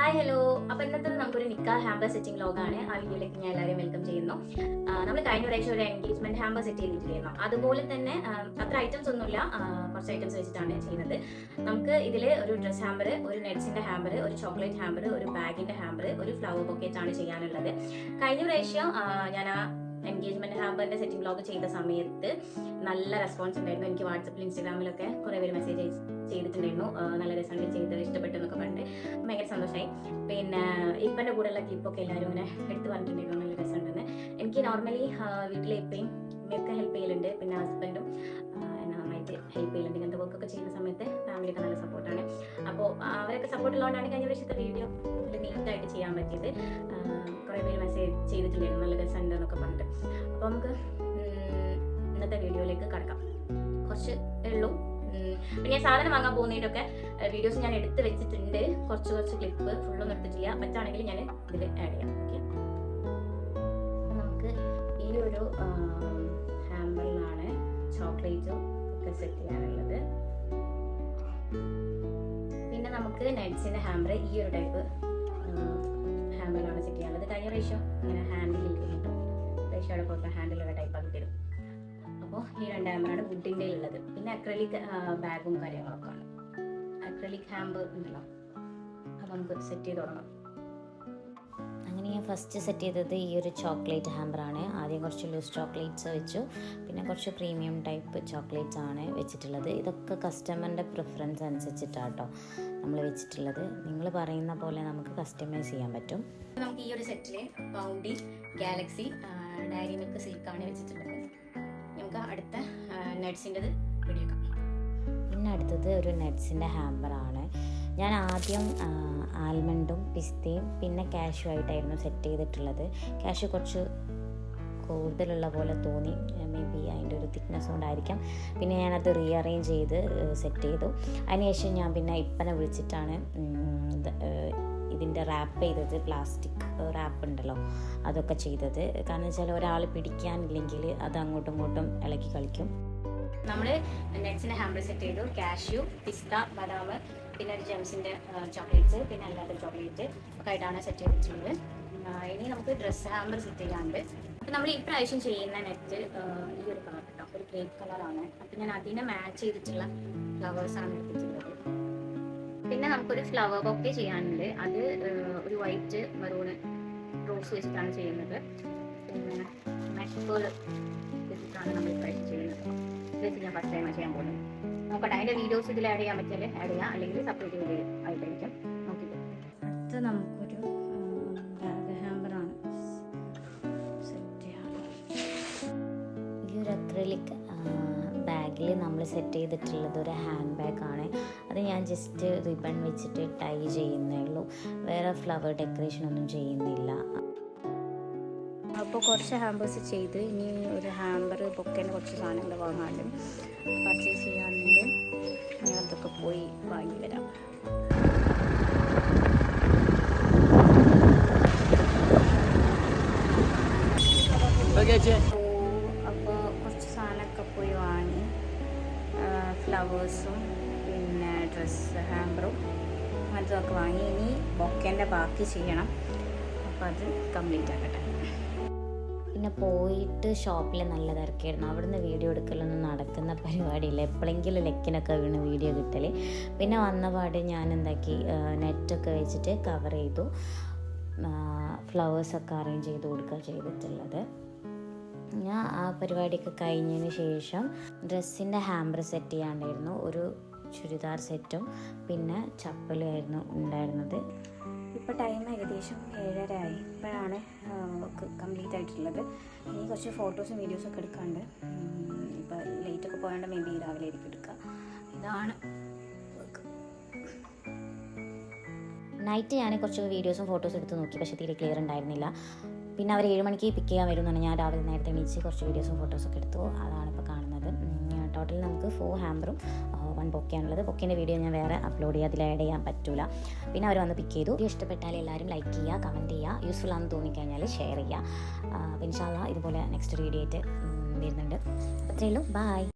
Hi hello. അപ്പോൾ ഇന്നത്തെ നമുക്കൊരു നിക്കാ ഹാമ്പർ സെറ്റിംഗ് വ്ലോഗാണ്. ആ വീഡിയോയിലേക്ക് ഞാൻ എല്ലാവരെയും വെൽക്കം ചെയ്യുന്നു. നമ്മൾ കഴിഞ്ഞ പ്രാവശ്യം ഒരു എൻഗേജ്മെന്റ് ഹാമ്പർ സെറ്റ് ചെയ്തിട്ടുണ്ടായിരുന്നു. അതുപോലെ തന്നെ അത്ര ഐറ്റംസ് ഒന്നുമില്ല, കുറച്ച് ഐറ്റംസ് വെച്ചിട്ടാണ് ചെയ്യുന്നത്. നമുക്ക് ഇതിൽ ഒരു ഡ്രസ് ഹാമ്പർ, ഒരു നെറ്റ്സിന്റെ ഹാമ്പർ, ഒരു ചോക്ലേറ്റ് ഹാമ്പർ, ഒരു ബാഗിന്റെ ഹാമ്പർ, ഒരു ഫ്ലവർ ബൊക്കറ്റ് ആണ് ചെയ്യാനുള്ളത്. കഴിഞ്ഞ പ്രാവശ്യം ഞാൻ ആ എൻഗേജ്മെന്റ് ഹാമ്പറിന്റെ സെറ്റിംഗ് വ്ലോഗ് ചെയ്ത സമയത്ത് നല്ല റെസ്പോൺസ് ഉണ്ടായിരുന്നു. എനിക്ക് വാട്സപ്പിൽ ഇൻസ്റ്റാഗ്രാമിലൊക്കെ കുറേ പേര് മെസ്സേജ് ചെയ്തിട്ടുണ്ടായിരുന്നു, നല്ല രസമുണ്ട്, ചെയ്ത് ഇഷ്ടപ്പെട്ടു എന്നൊക്കെ പറഞ്ഞിട്ട് ഭയങ്കര സന്തോഷമായി. പിന്നെ ഇപ്പൻ്റെ കൂടെയുള്ള ക്ലിപ്പൊക്കെ എല്ലാവരും ഇങ്ങനെ എടുത്ത് പറഞ്ഞിട്ടുണ്ടായിരുന്നു നല്ല രസമുണ്ടെന്ന്. എനിക്ക് നോർമലി വീട്ടിലെ ഇപ്പയും ഇമ്മയൊക്കെ ഹെൽപ്പ് ചെയ്യലുണ്ട്, പിന്നെ ഹസ്ബൻഡും നന്നായിട്ട് ഹെൽപ്പ് ചെയ്യലുണ്ട്. ഇങ്ങനത്തെ വർക്കൊക്കെ ചെയ്യുന്ന സമയത്ത് ഫാമിലിയൊക്കെ നല്ല സപ്പോർട്ടാണ്. അപ്പോൾ അവരൊക്കെ സപ്പോർട്ട് ഉള്ളതുകൊണ്ടാണ് കഴിഞ്ഞ പ്രാവശ്യത്തെ വീഡിയോ നല്ല നീറ്റായിട്ട് ചെയ്യാൻ പറ്റിയത്. കുറേ പേര് മെസ്സേജ് ചെയ്തിട്ടുണ്ടായിരുന്നു നല്ല രസമുണ്ട് എന്നൊക്കെ പറഞ്ഞിട്ട്. അപ്പോൾ നമുക്ക് ഇന്നത്തെ വീഡിയോയിലേക്ക് കടക്കാം. കുറച്ച് ഉള്ളൂ. പിന്നെ ഞാൻ സാധനം വാങ്ങാൻ പോകുന്നതിൻ്റെയൊക്കെ വീഡിയോസ് ഞാൻ എടുത്ത് വെച്ചിട്ടുണ്ട്. കുറച്ച് ക്ലിപ്പ് ഫുള്ളൊന്നും എടുത്തിട്ടില്ല, പറ്റാണെങ്കിൽ ഞാൻ ഇതിൽ ആഡ് ചെയ്യാം. ഓക്കെ, നമുക്ക് ഈ ഒരു ഹാമ്പറിലാണ് ചോക്ലേറ്റും ഒക്കെ സെറ്റ് ചെയ്യാനുള്ളത്. പിന്നെ നമുക്ക് നട്ട്സിൻ്റെ ഹാമ്പർ ഈ ഒരു ടൈപ്പ് ഹാമ്പറിലാണ് സെറ്റ് ചെയ്യാനുള്ളത്. കഴിഞ്ഞ പ്രാവശ്യം ഇങ്ങനെ ഹാൻഡിലിൽ കിട്ടും, പ്രാവശ്യം അവിടെ പോയിട്ട് ഹാൻഡിലുള്ള ടൈപ്പ് ആക്കി തരും. അപ്പോൾ ഈ രണ്ട് ഹാമ്പറാണ് വുഡിൻ്റെ ഉള്ളത്. പിന്നെ അക്രലിക് ബാഗും കാര്യങ്ങളൊക്കെ ആണ്. അക്രലിക് ഹാമ്പർ ഉണ്ടല്ലോ, അത് നമുക്ക് സെറ്റ് ചെയ്ത് തുടങ്ങാം. അങ്ങനെ ഞാൻ ഫസ്റ്റ് സെറ്റ് ചെയ്തത് ഈ ഒരു ചോക്ലേറ്റ് ഹാമ്പറാണ്. ആദ്യം കുറച്ച് ലൂസ് ചോക്ലേറ്റ്സ് വെച്ചു, പിന്നെ കുറച്ച് പ്രീമിയം ടൈപ്പ് ചോക്ലേറ്റ്സ് ആണ് വെച്ചിട്ടുള്ളത്. ഇതൊക്കെ കസ്റ്റമറിൻ്റെ പ്രിഫറൻസ് അനുസരിച്ചിട്ടാണ് കേട്ടോ നമ്മൾ വെച്ചിട്ടുള്ളത്. നിങ്ങൾ പറയുന്ന പോലെ നമുക്ക് കസ്റ്റമൈസ് ചെയ്യാൻ പറ്റും. നമുക്ക് ഈ ഒരു സെറ്റിൽ ബൗണ്ടി, ഗാലക്സി, ഡയറി മിൽക്ക് സിൽക്കാണ് വെച്ചിട്ടുള്ളത്. നമുക്ക് അടുത്ത നട്ട്സിൻ്റെത് റെഡിയാക്കാം. പിന്നെ അടുത്തത് ഒരു നട്ട്സിൻ്റെ ഹാമ്പറാണ്. ഞാൻ ആദ്യം ആൽമണ്ടും പിസ്തയും പിന്നെ കാഷ്യൂ ആയിട്ടായിരുന്നു സെറ്റ് ചെയ്തിട്ടുള്ളത്. കാഷ്യൂ കുറച്ച് കൂടുതലുള്ള പോലെ തോന്നി, മേ ബി അതിൻ്റെ ഒരു തിക്നെസ് കൊണ്ടായിരിക്കാം. പിന്നെ ഞാനത് റീഅറേഞ്ച് ചെയ്ത് സെറ്റ് ചെയ്തു. അതിനുശേഷം ഞാൻ പിന്നെ ഇപ്പനെ വിളിച്ചിട്ടാണ് ഇതിൻ്റെ റാപ്പ് ചെയ്തത്. പ്ലാസ്റ്റിക് റാപ്പ് ഉണ്ടല്ലോ, അതൊക്കെ ചെയ്തത്. കാരണം വെച്ചാൽ ഒരാൾ പിടിക്കാനില്ലെങ്കിൽ അത് അങ്ങോട്ടും ഇങ്ങോട്ടും ഇളക്കി കളിക്കും. നമ്മൾ നട്ട്സിൻ്റെ ഹാമ്പർ സെറ്റ് ചെയ്തു. കാഷ്യൂ, പിസ്ത, ബദാം, പിന്നെ ഒരു ജെംസിൻ്റെ ചോക്ലേറ്റ്സ്, പിന്നെ അല്ലാത്ത ചോക്ലേറ്റ് ഒക്കെ ആയിട്ടാണ് സെറ്റ് ചെയ്തിട്ടുള്ളത്. ഇനി നമുക്ക് ഡ്രസ് ഹാമ്പർ സെറ്റ് ചെയ്യാറുണ്ട്. അപ്പം നമ്മൾ ഇപ്രാവശ്യം ചെയ്യുന്ന നെറ്റ് ഈ ഒരു കളർ കേട്ടോ, ഒരു ക്രീം കളറാണ്. അപ്പം ഞാൻ അതിനെ മാച്ച് ചെയ്തിട്ടുള്ള ഫ്ലവേഴ്സാണ് എടുത്തിട്ടുള്ളത്. പിന്നെ നമുക്കൊരു ഫ്ലവർ ബൊക്കെ ചെയ്യാനുണ്ട്. അത് ഒരു വൈറ്റ് മെറൂണ് റോസ് വെച്ചിട്ടാണ് ചെയ്യുന്നത്. പിന്നെ മെഷ് വെച്ചിട്ടാണ് നമ്മൾ ഇപ്രാവശ്യം ചെയ്യുന്നത്. ഇത് ഞാൻ ഫസ്റ്റ് ടൈമാണ് ചെയ്യാൻ പോകുന്നത്. നോക്കട്ടെ, അതിൻ്റെ വീഡിയോസ് ഇതിൽ ആഡ് ചെയ്യാൻ പറ്റിയാൽ ആഡ് ചെയ്യാം, അല്ലെങ്കിൽ സെപ്പറേറ്റ് വീഡിയോ ആയിട്ടായിരിക്കും നോക്കിയിട്ട്. അടുത്ത നമുക്കൊരു ബാഗ് ഹാമ്പറാണ് സെറ്റ് ചെയ്യാറ്. ഈ ഒരു അക്രലിക് ബാഗിൽ നമ്മൾ സെറ്റ് ചെയ്തിട്ടുള്ളത് ഒരു ഹാൻഡ് ബാഗാണ്. അത് ഞാൻ ജസ്റ്റ് റിബൺ വെച്ചിട്ട് ടൈ ചെയ്യുന്നേ ഉള്ളൂ, വേറെ ഫ്ലവർ ഡെക്കറേഷൻ ഒന്നും ചെയ്യുന്നില്ല. അപ്പോൾ കുറച്ച് ഹാമ്പേഴ്സ് ചെയ്ത് ഇനി ഒരു ഹാമ്പർ ബൊക്കേൻ്റെ കുറച്ച് സാധനങ്ങൾ വാങ്ങാനും പർച്ചേസ് ചെയ്യാനുണ്ട്. ഞാൻ അതൊക്കെ പോയി വാങ്ങി വരാം. അപ്പോൾ കുറച്ച് സാധനമൊക്കെ പോയി വാങ്ങി, ഫ്ലവേഴ്സും പിന്നെ ഡ്രസ്സ് ഹാമ്പറും അങ്ങനത്തൊക്കെ വാങ്ങി. ഇനി ബൊക്കേൻ്റെ ബാക്കി ചെയ്യണം. അപ്പോൾ അത് കംപ്ലീറ്റ് ആക്കട്ടെ. പിന്നെ പോയിട്ട് ഷോപ്പിൽ നല്ല തിരക്കായിരുന്നു. അവിടുന്ന് വീഡിയോ എടുക്കലൊന്നും നടക്കുന്ന പരിപാടിയില്ല, എപ്പോഴെങ്കിലും ലെക്കിനൊക്കെ വീണ് വീഡിയോ കിട്ടൽ. പിന്നെ വന്നപാട് ഞാൻ എന്താക്കി, നെറ്റൊക്കെ വെച്ചിട്ട് കവർ ചെയ്തു, ഫ്ലവേഴ്സൊക്കെ അറേഞ്ച് ചെയ്ത് കൊടുക്കുക ചെയ്തിട്ടുള്ളത്. ഞാൻ ആ പരിപാടിയൊക്കെ കഴിഞ്ഞതിന് ശേഷം ഡ്രസ്സിൻ്റെ ഹാമ്പർ സെറ്റ് ചെയ്യാണ്ടായിരുന്നു. ഒരു ചുരിദാർ സെറ്റും പിന്നെ ചപ്പലുമായിരുന്നു ഉണ്ടായിരുന്നത്. ഇപ്പോൾ ടൈം ഏകദേശം 7:30 ആയി. ഇപ്പോഴാണ് വർക്ക് കംപ്ലീറ്റ് ആയിട്ടുള്ളത്. ഇനി കുറച്ച് ഫോട്ടോസും വീഡിയോസൊക്കെ എടുക്കാണ്ട്. ഇപ്പോൾ ലേറ്റൊക്കെ പോയാണ്ട് മേ ബി രാവിലെ ആയിരിക്കും എടുക്കുക. ഇതാണ് വർക്ക്. നൈറ്റ് ഞാൻ കുറച്ച് വീഡിയോസും ഫോട്ടോസും എടുത്ത് നോക്കി, പക്ഷേ തീരെ ക്ലിയർ ഉണ്ടായിരുന്നില്ല. പിന്നെ അവർ 7 മണിക്ക് പിക്ക് ചെയ്യാൻ വരുമെന്നാണ്. ഞാൻ രാവിലെ നേരത്തെ എണീച്ച് കുറച്ച് വീഡിയോസും ഫോട്ടോസൊക്കെ എടുത്തു. അതാണ് ഇപ്പോൾ കാണുന്നത്. ടോട്ടൽ നമുക്ക് 4 ഹാമ്പറും 1 ബൊക്കെയാണുള്ളത്. ബൊക്കേൻ്റെ വീഡിയോ ഞാൻ വേറെ അപ്ലോഡ് ചെയ്യുക, അതിൽ ആഡ് ചെയ്യാൻ പറ്റില്ല. പിന്നെ അവർ വന്ന് പിക്ക് ചെയ്തു. ഇഷ്ടപ്പെട്ടാൽ എല്ലാവരും ലൈക്ക് ചെയ്യുക, കമൻറ്റ് ചെയ്യുക, യൂസ്ഫുൾ ആണെന്ന് തോന്നിക്കഴിഞ്ഞാൽ ഷെയർ ചെയ്യുക. ഇൻഷാ അല്ലാഹ് ഇതുപോലെ നെക്സ്റ്റ് വീഡിയോ ആയിട്ട് വരുന്നുണ്ട്. അത്രയേ ഉള്ളൂ. ബൈ.